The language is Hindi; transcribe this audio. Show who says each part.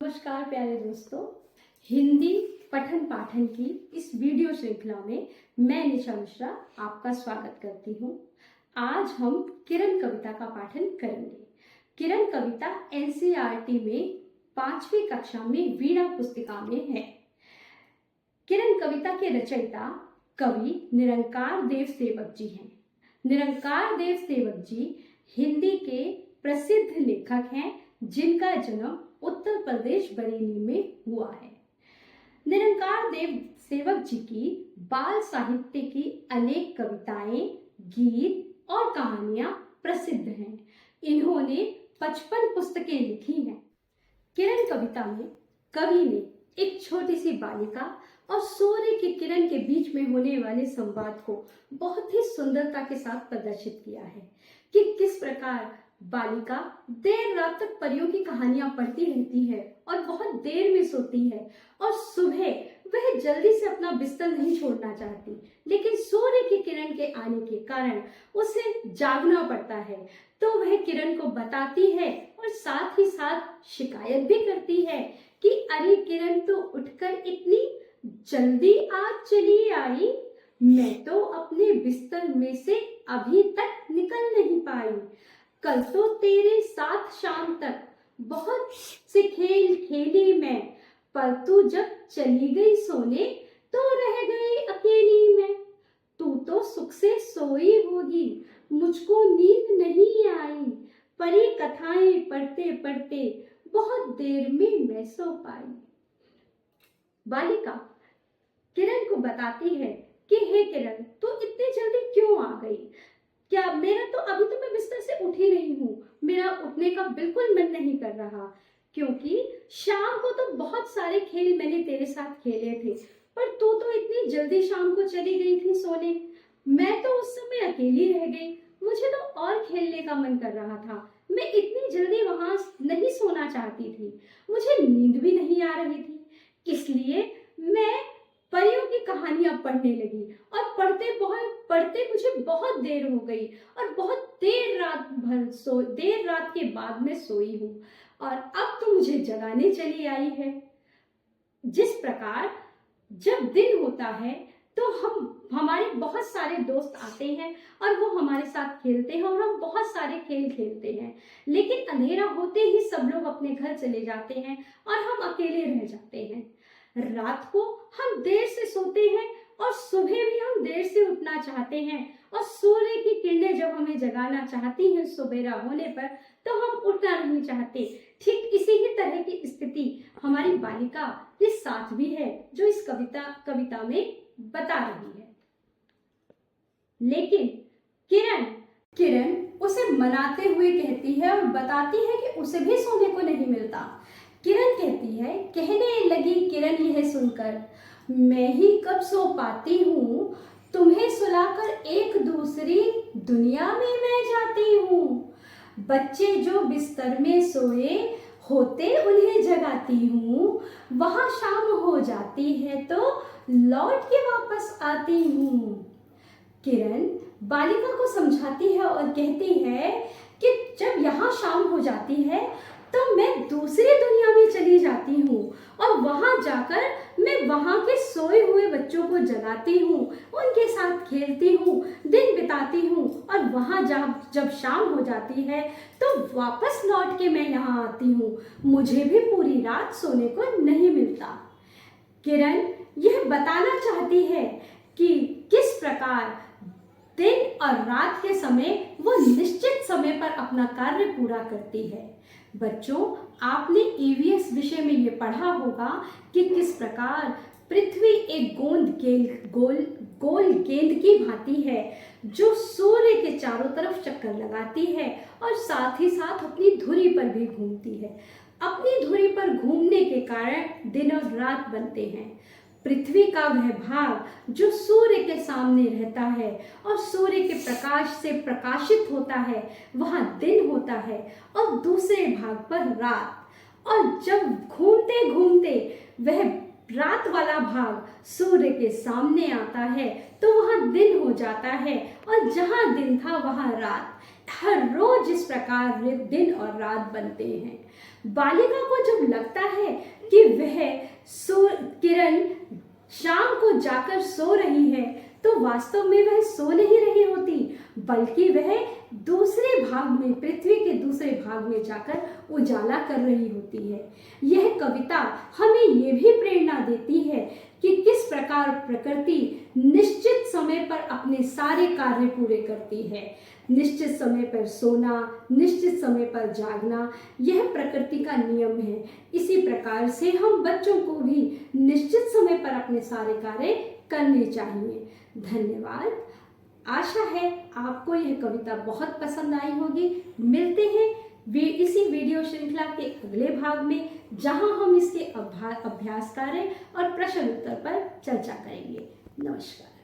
Speaker 1: नमस्कार प्यारे दोस्तों, हिंदी पठन पाठन की इस वीडियो श्रृंखला में मैं निशा मिश्रा आपका स्वागत करती हूँ। आज हम किरण कविता का पाठन करेंगे। किरण कविता एनसीईआरटी में 5वीं कक्षा में वीणा पुस्तिका में है। किरण कविता के रचयिता कवि निरंकार देव सेवक जी हैं। निरंकार देव सेवक जी हिंदी के प्रसिद्ध लेखक हैं, जिनका जन्म उत्तर प्रदेश बरेली में हुआ है। निरंकार देव सेवक जी की बाल साहित्य की अनेक कविताएं, गीत और कहानियां प्रसिद्ध हैं। इन्होंने 55 पुस्तकें लिखी हैं। किरण कविता में कवि ने एक छोटी सी बालिका और सूर्य की किरण के बीच में होने वाले संवाद को बहुत ही सुंदरता के साथ प्रदर्शित किया है कि किस प्रकार बालिका देर रात तक परियों की कहानियां पढ़ती रहती है और बहुत देर में सोती है, और सुबह वह जल्दी से अपना बिस्तर नहीं छोड़ना चाहती, लेकिन सूर्य की किरण के आने के कारण उसे जागना पड़ता है। तो वह किरण को बताती है और साथ ही साथ शिकायत भी करती है कि अरे किरण, तो उठकर इतनी जल्दी आज चली आई, मैं तो अपने बिस्तर में से अभी तक निकल नहीं पाई। कल तो तेरे साथ शाम तक बहुत से खेल खेली मैं, पर तू जब चली गई सोने तो रह गई अकेली मैं। तू तो सुख से सोई होगी, मुझको नींद नहीं आई, परी कथाएं पढ़ते पढ़ते बहुत देर में मैं सो पाई। बालिका किरण को बताती है कि हे किरण, तू इतनी जल्दी क्यों आ गई? क्या अभी तो मैं बिस्तर से उठी नहीं हूँ, मेरा उठने का बिल्कुल मन नहीं कर रहा, क्योंकि शाम को तो बहुत सारे खेल मैंने तेरे साथ खेले थे, पर तू तो इतनी जल्दी शाम को चली गई थी सोने। मैं तो उस समय अकेली रह गई, मुझे तो और खेलने का मन कर रहा था। मैं इतनी जल्दी वहां नहीं सोना चाहती थी, मुझे नींद भी नहीं आ रही थी, इसलिए मैं परियों की कहानियां पढ़ने लगी, और पढ़ते मुझे बहुत देर हो गई और बहुत देर रात के बाद में सोई हूँ, और अब तो मुझे जगाने चली आई है। जिस प्रकार जब दिन होता है तो हमारे बहुत सारे दोस्त आते हैं और वो हमारे साथ खेलते हैं और हम बहुत सारे खेल खेलते हैं, लेकिन अंधेरा होते ही सब लोग अपने घर चले जाते हैं और हम अकेले रह जाते हैं। रात को हम देर से सोते हैं और सुबह भी हम देर से उठना चाहते हैं, और सूर्य की किरणें जब हमें जगाना चाहती हैं सुबेरा होने पर, तो हम उठना नहीं चाहते। ठीक इसी ही तरह की स्थिति हमारी बालिका के साथ भी है, जो इस कविता में बता रही है। लेकिन किरण उसे मनाते हुए कहती है और बताती है कि उसे भी सोने को नहीं मिलता। किरण कहती है, कहने लगी किरण यह सुनकर, मैं ही कब सो पाती हूँ, तुम्हें सुलाकर एक दूसरी दुनिया में मैं जाती हूँ। बच्चे जो बिस्तर में सोए होते उन्हें जगाती हूँ, वहां शाम हो जाती है तो लौट के वापस आती हूँ। किरण बालिका को समझाती है और कहती है कि जब यहाँ शाम हो जाती है तो मैं दूसरी दुनिया में चली जाती हूँ, और वहां जाकर मैं वहां के सोए हुए बच्चों को जगाती हूँ, उनके साथ खेलती हूँ, दिन बिताती हूँ, और वहां जब शाम हो जाती है तो वापस लौट के मैं यहाँ आती हूँ। मुझे भी पूरी रात सोने को नहीं मिलता। किरण यह बताना चाहती है कि किस प्रकार दिन और रात के समय वो निश्चित समय पर अपना कार्य पूरा करती है। बच्चों, आपने ईवीएस विषय में ये पढ़ा होगा कि किस प्रकार पृथ्वी एक गोल गेंद की भांति है, जो सूर्य के चारों तरफ चक्कर लगाती है और साथ ही साथ अपनी धुरी पर भी घूमती है। अपनी धुरी पर घूमने के कारण दिन और रात बनते हैं। पृथ्वी का वह भाग जो सूर्य के सामने रहता है और सूर्य के प्रकाश से प्रकाशित होता है, वहां दिन होता है, और दूसरे भाग पर रात। और जब घूमते घूमते वह रात वाला भाग सूर्य के सामने आता है तो वहां दिन हो जाता है, और जहां दिन था वहां रात। हर रोज इस प्रकार दिन और रात बनते हैं। बालिका को जब लगता है सो रही है तो वास्तव में वह सो नहीं रही होती, बल्कि वह दूसरे भाग में, पृथ्वी के दूसरे भाग में जाकर उजाला कर रही होती है। यह कविता हमें ये भी प्रेरणा देती है कि किस प्रकार प्रकृति निश्चित समय पर अपने सारे कार्य पूरे करती है। निश्चित समय पर सोना, निश्चित समय पर जागना, यह प्रकृति का नियम है। इसी प्रकार से हम बच्चों को भी निश्चित समय पर अपने सारे कार्य करने चाहिए। धन्यवाद। आशा है आपको यह कविता बहुत पसंद आई होगी। मिलते हैं इसी वीडियो श्रृंखला के अगले भाग में, जहां हम इसके अभ्यास कार्य और प्रश्न उत्तर पर चर्चा करेंगे। नमस्कार।